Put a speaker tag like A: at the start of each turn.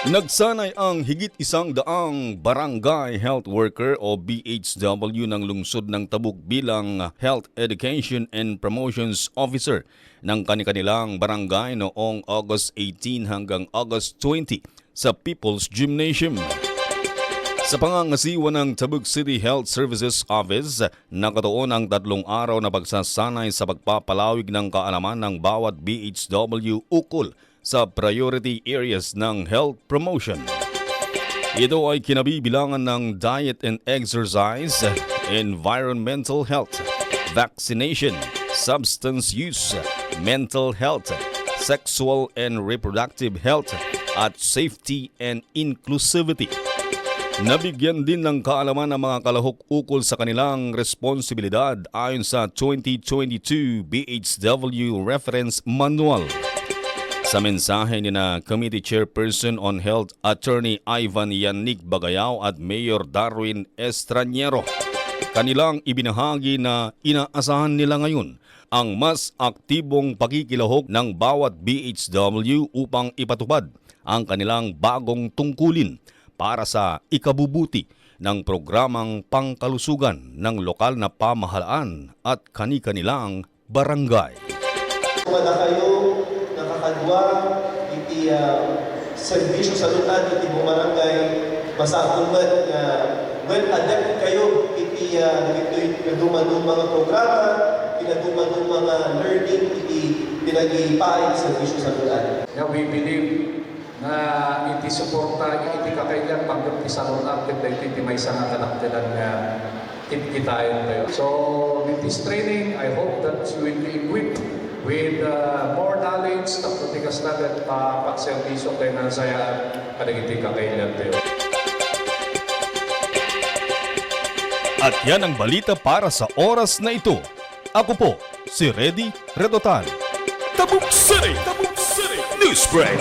A: Nagsanay ang higit 100 Barangay Health Worker o BHW ng lungsod ng Tabuk bilang Health Education and Promotions Officer ng kanilang barangay noong August 18 hanggang August 20 sa People's Gymnasium. Sa pangangasiwa ng Tabuk City Health Services Office, nakatuon ang 3 araw na pagsasanay sa pagpapalawig ng kaalaman ng bawat BHW ukol sa priority areas ng health promotion. Ito ay kinabibilangan ng diet and exercise, environmental health, vaccination, substance use, mental health, sexual and reproductive health, at safety and inclusivity. Nabigyan din ng kaalaman ang mga kalahok ukol sa kanilang responsibilidad ayon sa 2022 BHW Reference Manual. Sa mensahe ni na Committee Chairperson on Health Attorney Ivan Yannick Bagayaw at Mayor Darwin Estraniero, kanilang ibinahagi na inaasahan nila ngayon ang mas aktibong pakikilahok ng bawat BHW upang ipatupad ang kanilang bagong tungkulin para sa ikabubuti ng programang pangkalusugan ng lokal na pamahalaan at kani-kanilang barangay.
B: Kumada kayo, nakakadwa, iti servisyo sa lutan, iti bumarangay, masakumat nga when adapt kayo, iti pinaduman mga programa, pinaduman mga learning, iti pinag-ipain servisyo sa lutan.
C: Yeah, we believe na iti suporta, iti kakailan pagkat isalon akit na iti may isang kanaktilan nga kitain tayo. So, with this training, I hope that you will be equipped with more knowledge na putikas natin pagservisyo kayo na saya kadagiti kakailan tayo.
A: At yan ang balita para sa oras na ito. Ako po, si Reddy Redotan. Tabuk City Newsbreak!